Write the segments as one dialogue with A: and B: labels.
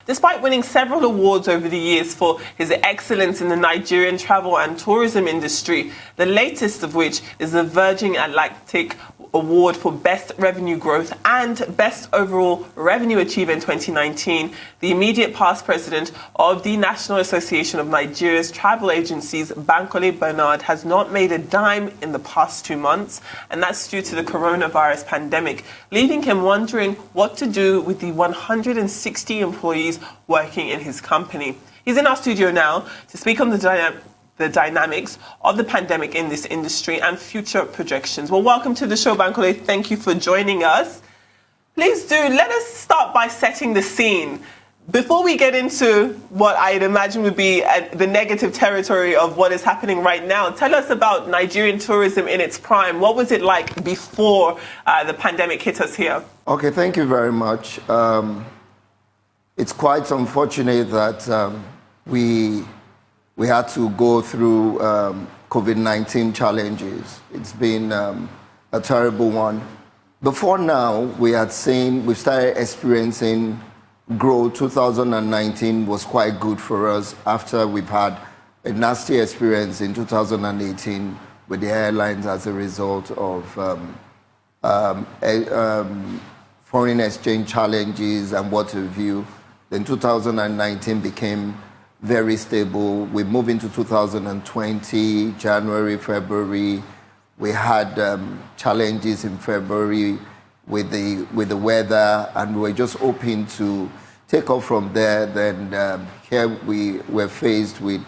A: Despite winning several awards over the years for his excellence in the Nigerian travel and tourism industry, the latest of which is the Virgin Atlantic Award for Best Revenue Growth and Best Overall Revenue Achiever in 2019, the immediate past president of the National Association of Nigeria's Travel Agencies, Bankole Bernard, has not made a dime in the past 2 months, and that's due to the coronavirus pandemic, leaving him wondering what to do with the 160 employees working in his company. He's in our studio now to speak on the dynamics of the pandemic in this industry and future projections. Well, welcome to the show, Bankole. Thank you for joining us. Please do, let us start by setting the scene. Before we get into what I'd imagine would be the negative territory of what is happening right now, tell us about Nigerian tourism in its prime. What was it like before the pandemic hit us here?
B: Okay, thank you very much. It's quite unfortunate that we had to go through COVID-19 challenges. It's been a terrible one. Before now, we started experiencing growth. 2019 was quite good for us after we've had a nasty experience in 2018 with the airlines as a result of foreign exchange challenges and what have you. Then 2019 became very stable. We moved into 2020, January, February. We had challenges in February with the weather, and we were just hoping to take off from there. Then here we were faced with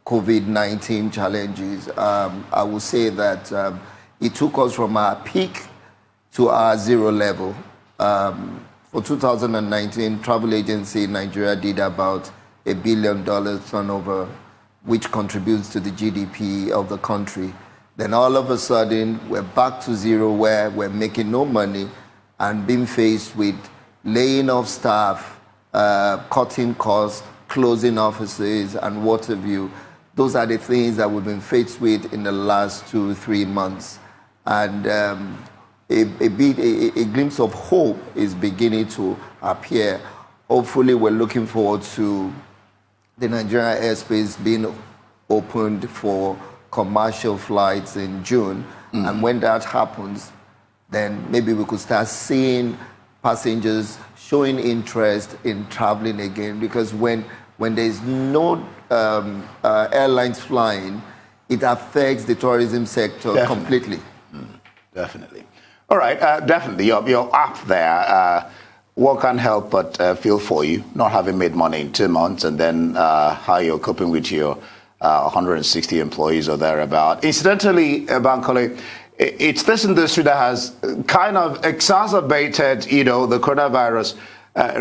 B: COVID-19 challenges. I would say that it took us from our peak to our zero level. For 2019, travel agency in Nigeria did about $1 billion turnover, which contributes to the GDP of the country. Then all of a sudden, we're back to zero where we're making no money and being faced with laying off staff, cutting costs, closing offices, and what have you. Those are the things that we've been faced with in the last 2-3 months. And a glimpse of hope is beginning to appear. Hopefully, we're looking forward to the Nigerian airspace being opened for commercial flights in June. And when that happens, then maybe we could start seeing passengers showing interest in traveling again. Because when there's no airlines flying, it affects the tourism sector completely.
C: Definitely. All right, definitely. You're up there. One can't help but feel for you, not having made money in 2 months, and then how you're coping with your 160 employees or thereabout. Incidentally, Bankole, it's this industry that has kind of exacerbated, the coronavirus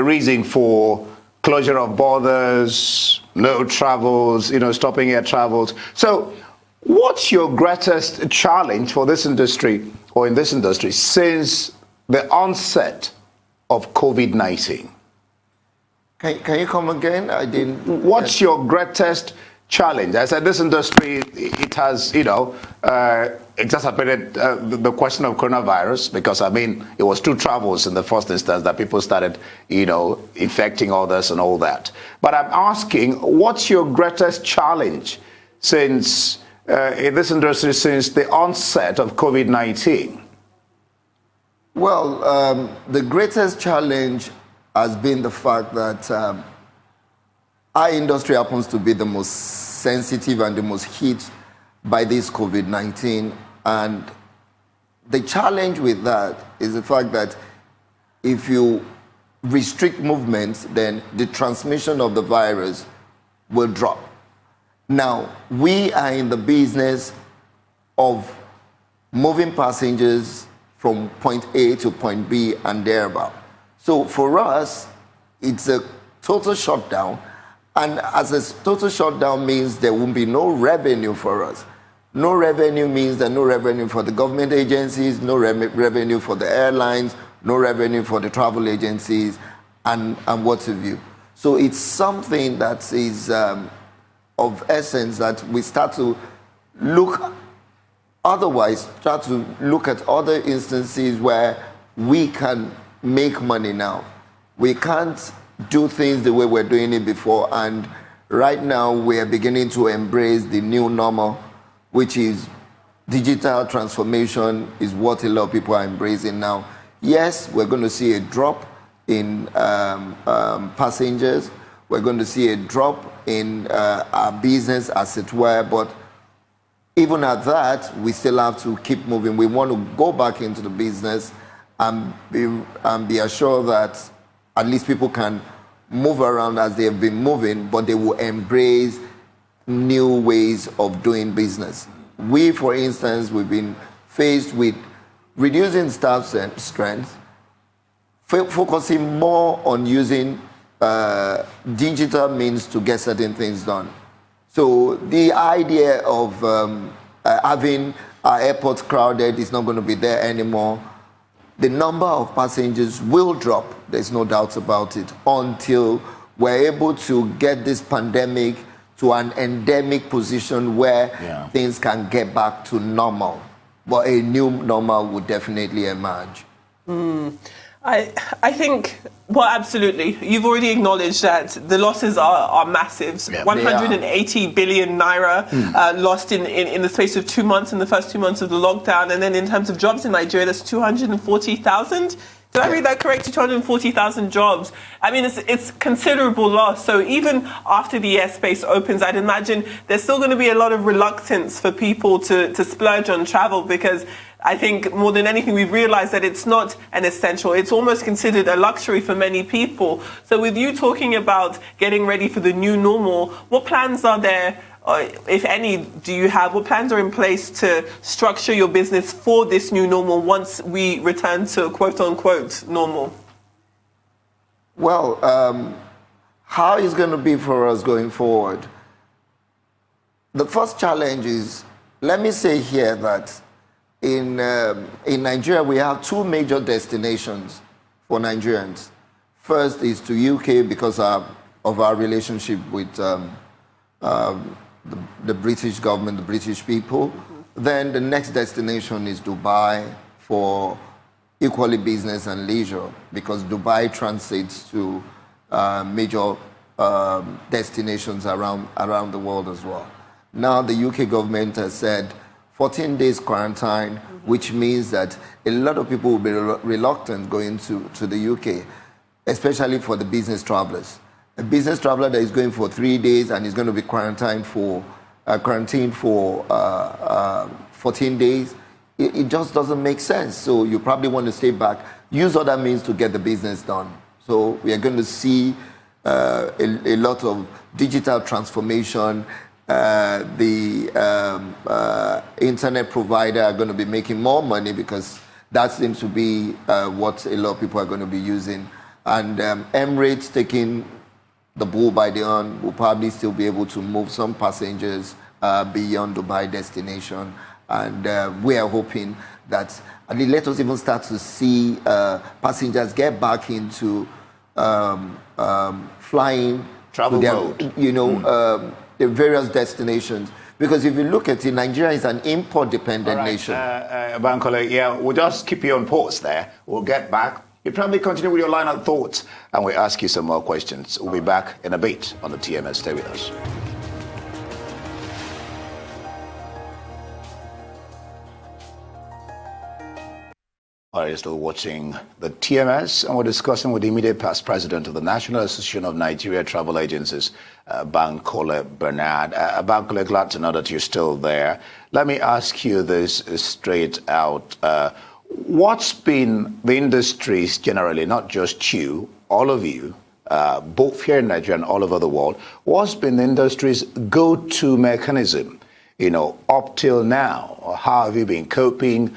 C: reason for closure of borders, no travels, stopping air travels. So what's your greatest challenge for this industry or in this industry since the onset of COVID-19?
B: Can you come again? I didn't.
C: What's your greatest challenge? I said this industry, it has, exacerbated the question of coronavirus because, it was through travels in the first instance that people started, infecting others and all that. But I'm asking, what's your greatest challenge since in this industry since the onset of COVID-19?
B: Well, the greatest challenge has been the fact that our industry happens to be the most sensitive and the most hit by this COVID-19. And the challenge with that is the fact that if you restrict movements, then the transmission of the virus will drop. Now, we are in the business of moving passengers from point A to point B and thereabout. So for us, it's a total shutdown. And as a total shutdown means there will be no revenue for us. No revenue means that no revenue for the government agencies, no revenue for the airlines, no revenue for the travel agencies, and what have you. So it's something that is of essence that we start to look at other instances where we can make money now. We can't do things the way we're doing it before. And right now, we are beginning to embrace the new normal, which is digital transformation is what a lot of people are embracing now. Yes, we're going to see a drop in passengers. We're going to see a drop in our business, as it were. But even at that, we still have to keep moving. We want to go back into the business and be assured that at least people can move around as they have been moving, but they will embrace new ways of doing business. We, for instance, we've been faced with reducing staff strength, focusing more on using digital means to get certain things done. So the idea of having our airports crowded is not going to be there anymore. The number of passengers will drop, there's no doubt about it, until we're able to get this pandemic to an endemic position where things can get back to normal. But a new normal would definitely emerge.
A: I think, well, absolutely. You've already acknowledged that the losses are massive.
B: Yeah,
A: 180 billion naira lost in the space of 2 months, in the first 2 months of the lockdown. And then in terms of jobs in Nigeria, that's 240,000. Did I read that correct? 240,000 jobs. I mean, it's considerable loss. So even after the airspace opens, I'd imagine there's still going to be a lot of reluctance for people to splurge on travel, because I think more than anything, we've realized that it's not an essential. It's almost considered a luxury for many people. So with you talking about getting ready for the new normal, what plans are there, if any, do you have? What plans are in place to structure your business for this new normal once we return to quote-unquote normal?
B: Well, how it's going to be for us going forward? The first challenge is, let me say here that in Nigeria, we have two major destinations for Nigerians. First is to UK because of our relationship with the British government, the British people. Then the next destination is Dubai for equally business and leisure, because Dubai transits to major destinations around the world as well. Now the UK government has said 14 days quarantine, which means that a lot of people will be reluctant going to the UK, especially for the business travelers. A business traveler that is going for 3 days and is going to be quarantined for 14 days, it just doesn't make sense. So you probably want to stay back, use other means to get the business done. So we are going to see a lot of digital transformation. The internet provider are going to be making more money, because that seems to be what a lot of people are going to be using. And Emirates taking the bull by the horn will probably still be able to move some passengers beyond Dubai destination. And we are hoping that at least let us even start to see passengers get back into flying
C: travel
B: to their,
C: mode.
B: The various destinations. Because if you look at it, Nigeria is an import-dependent nation.
C: Bankole, we'll just keep you on pause there. We'll get back. You probably continue with your line of thoughts, and we'll ask you some more questions. We'll be back in a bit on the TMS. Stay with us. All right, you're still watching the TMS, and we're discussing with the immediate past president of the National Association of Nigeria Travel Agencies, Bankole Bernard. Bankole, glad to know that you're still there. Let me ask you this straight out. What's been the industries generally, not just you, all of you, both here in Nigeria and all over the world, what's been the industry's go-to mechanism, up till now? How have you been coping?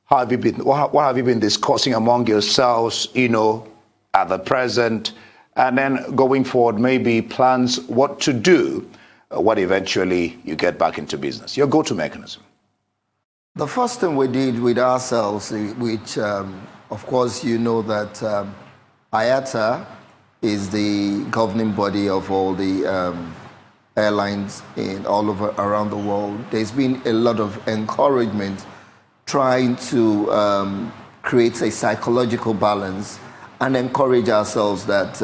C: What have you been discussing among yourselves, at the present, and then going forward, maybe plans what to do when eventually you get back into business? Your go-to mechanism.
B: The first thing we did with ourselves, which, of course, that IATA is the governing body of all the airlines all over around the world. There's been a lot of encouragement trying to create a psychological balance and encourage ourselves that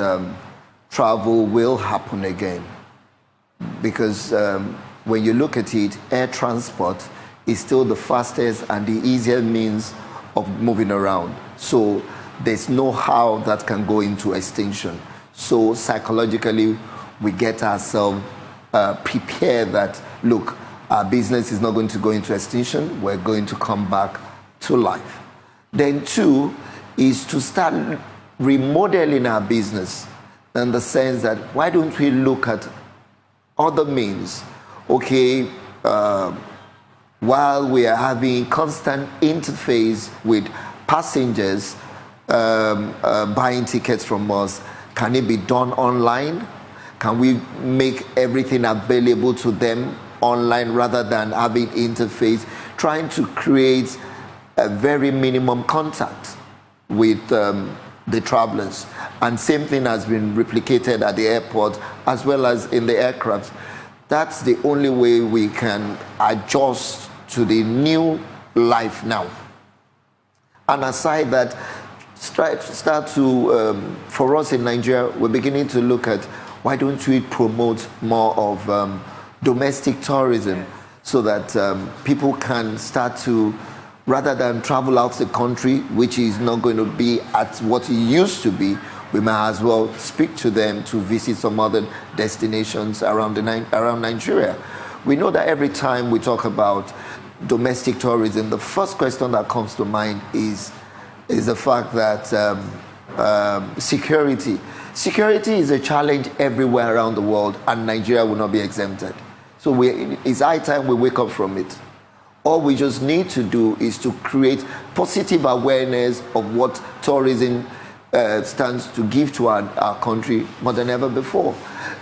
B: travel will happen again. Because when you look at it, air transport is still the fastest and the easiest means of moving around. So there's no how that can go into extinction. So psychologically, we get ourselves prepared that, look, our business is not going to go into extinction, we're going to come back to life. Then two is to start remodeling our business in the sense that why don't we look at other means? Okay, while we are having constant interface with passengers buying tickets from us, can it be done online? Can we make everything available to them online rather than having interface? Trying to create a very minimum contact with the travelers. And same thing has been replicated at the airport as well as in the aircraft. That's the only way we can adjust to the new life now. And aside that, for us in Nigeria, we're beginning to look at why don't we promote more of domestic tourism so that people can start to, rather than travel out the country, which is not going to be at what it used to be, we might as well speak to them to visit some other destinations around Nigeria. We know that every time we talk about domestic tourism, the first question that comes to mind is the fact that security. Security is a challenge everywhere around the world, and Nigeria will not be exempted. So it's high time we wake up from it. All we just need to do is to create positive awareness of what tourism stands to give to our country more than ever before.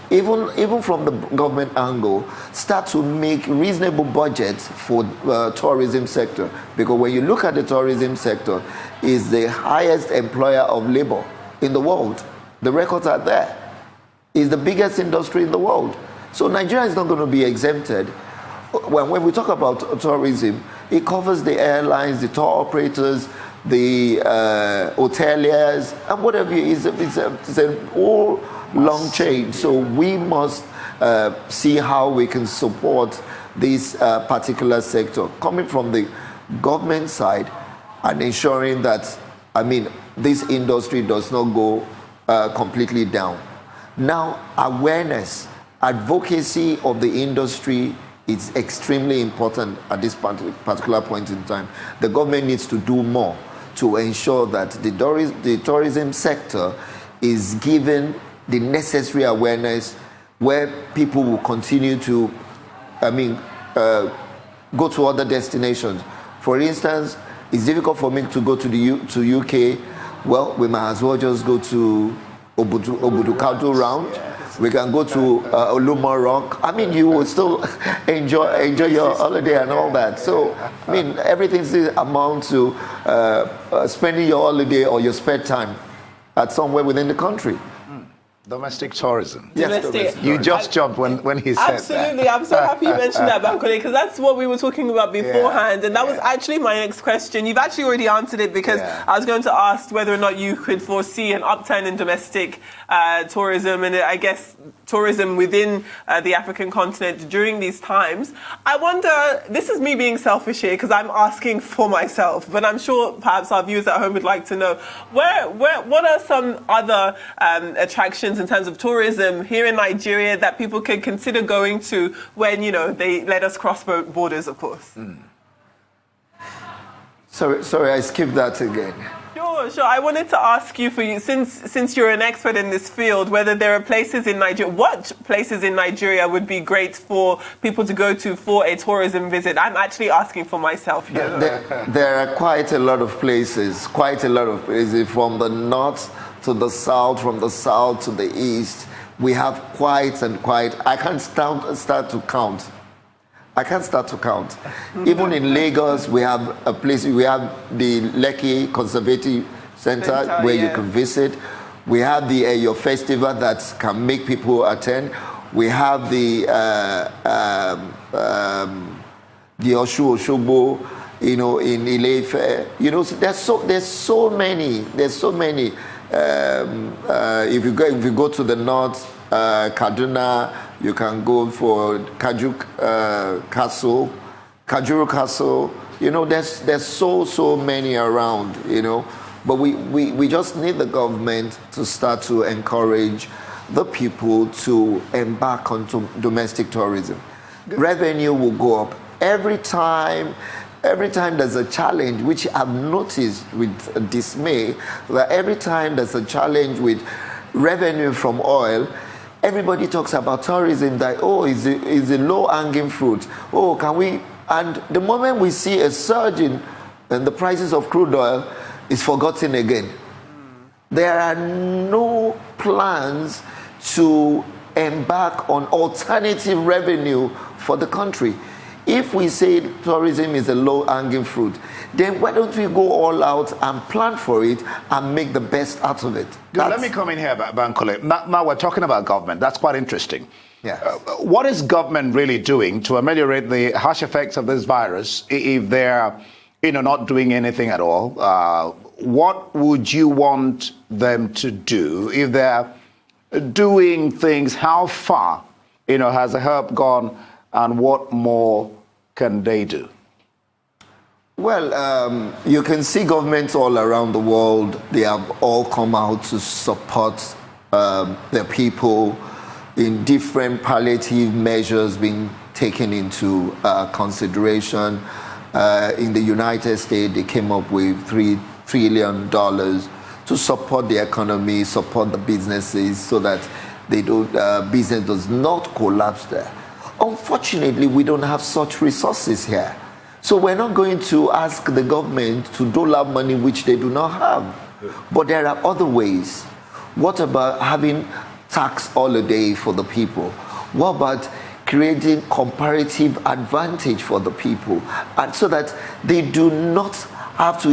B: Even from the government angle, start to make reasonable budgets for tourism sector. Because when you look at the tourism sector, it's the highest employer of labor in the world. The records are there. It's the biggest industry in the world. So Nigeria is not going to be exempted. When we talk about tourism, it covers the airlines, the tour operators, the hoteliers, and whatever. It's a whole long chain. So we must see how we can support this particular sector, coming from the government side and ensuring that, this industry does not go completely down. Now, awareness, advocacy of the industry is extremely important at this particular point in time. The government needs to do more to ensure that the tourism sector is given the necessary awareness where people will continue to, go to other destinations. For instance, it's difficult for me to go to UK. Well, we might as well just go to Obudu round. We can go to Oluma Rock. You will still enjoy your holiday and all that. So, everything still amounts to spending your holiday or your spare time at somewhere within the country.
C: Domestic tourism.
B: Yes, domestic.
C: You just jumped when he said
A: Absolutely.
C: that.
A: I'm so happy you mentioned that, Bankole, because that's what we were talking about beforehand, and that was actually my next question. You've actually already answered it, because I was going to ask whether or not you could foresee an upturn in domestic tourism, and I guess tourism within the African continent during these times. I wonder, this is me being selfish here, because I'm asking for myself, but I'm sure perhaps our viewers at home would like to know, what are some other attractions in terms of tourism here in Nigeria that people could consider going to when, they let us cross borders, of course?
B: Sorry, I skipped that again.
A: Sure. I wanted to ask you, since you're an expert in this field, whether there are places in Nigeria, what places in Nigeria would be great for people to go to for a tourism visit? I'm actually asking for myself here.
B: There are quite a lot of places, from the north to the south, from the south to the east. We have quite. I can't start to count. Even in Lagos, we have a place. We have the Lekki Conservative Center where you can visit. We have the Eyo Festival that can make people attend. We have the Oshu Oshogbo, in Ile-Ife. There's so many. If you go to the north, Kaduna, you can go for Kajuru Castle. You know, there's so many around. You know, but we just need the government to start to encourage the people to embark on domestic tourism. Revenue will go up every time there's a challenge, which I've noticed with dismay, that every time there's a challenge with revenue from oil, everybody talks about tourism, that, oh, is a low-hanging fruit. Oh, can we? And the moment we see a surge in the prices of crude oil, it's forgotten again. There are no plans to embark on alternative revenue for the country. If we say tourism is a low-hanging fruit, then why don't we go all out and plan for it and make the best out of it?
C: Let me come in here, Bankole. Now we're talking about government. That's quite interesting.
B: Yeah.
C: What is government really doing to ameliorate the harsh effects of this virus if they're not doing anything at all? What would you want them to do if they're doing things? How far has the help gone, and what more can they do?
B: Well, you can see governments all around the world, they have all come out to support their people in different palliative measures being taken into consideration. In the United States, they came up with $3 trillion to support the economy, support the businesses, so that business does not collapse there. Unfortunately, we don't have such resources here. So we're not going to ask the government to dole out money which they do not have. But there are other ways. What about having tax holiday for the people? What about creating comparative advantage for the people? And so that they do not have to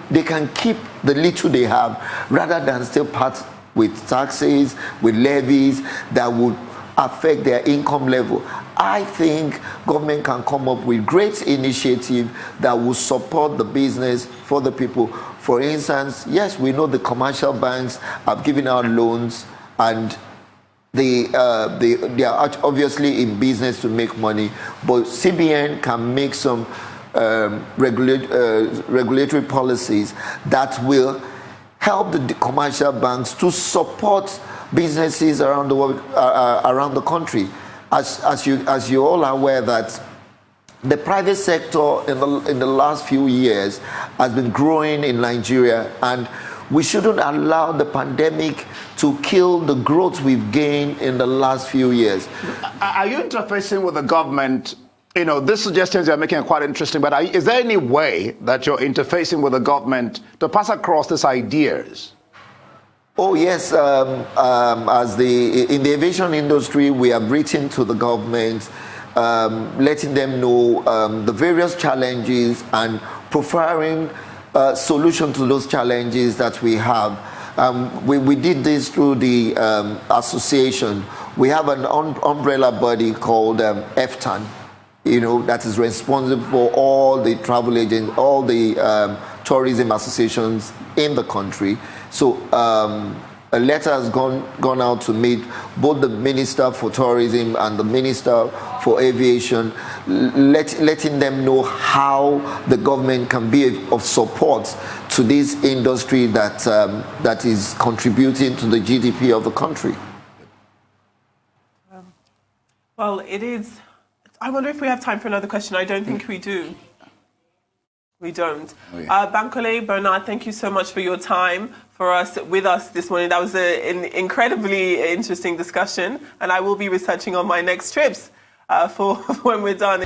B: they can keep the little they have, rather than still part with taxes, with levies that would affect their income level. I think government can come up with great initiative that will support the business for the people. For instance, yes, we know the commercial banks have given out loans, and they are obviously in business to make money, but CBN can make some regulatory policies that will help the commercial banks to support businesses around the world, around the country. As you all are aware, that the private sector in the last few years has been growing in Nigeria, and we shouldn't allow the pandemic to kill the growth we've gained in the last few years.
C: Are you interfacing with the government? These suggestions you're making are quite interesting, but is there any way that you're interfacing with the government to pass across these ideas?
B: Oh yes, in the aviation industry, we have written to the government, letting them know the various challenges and providing solution to those challenges that we have. We did this through the association. We have an umbrella body called FTAN, that is responsible for all the travel agents, all the tourism associations in the country. So a letter has gone out to meet both the Minister for Tourism and the Minister for Aviation, letting them know how the government can be of support to this industry that is contributing to the GDP of the country.
A: Well, it is. I wonder if we have time for another question. I don't think we do. We don't.
C: Oh, yeah.
A: Bankole Bernard, thank you so much for your time with us this morning. That was an incredibly interesting discussion, and I will be researching on my next trips for when we're done.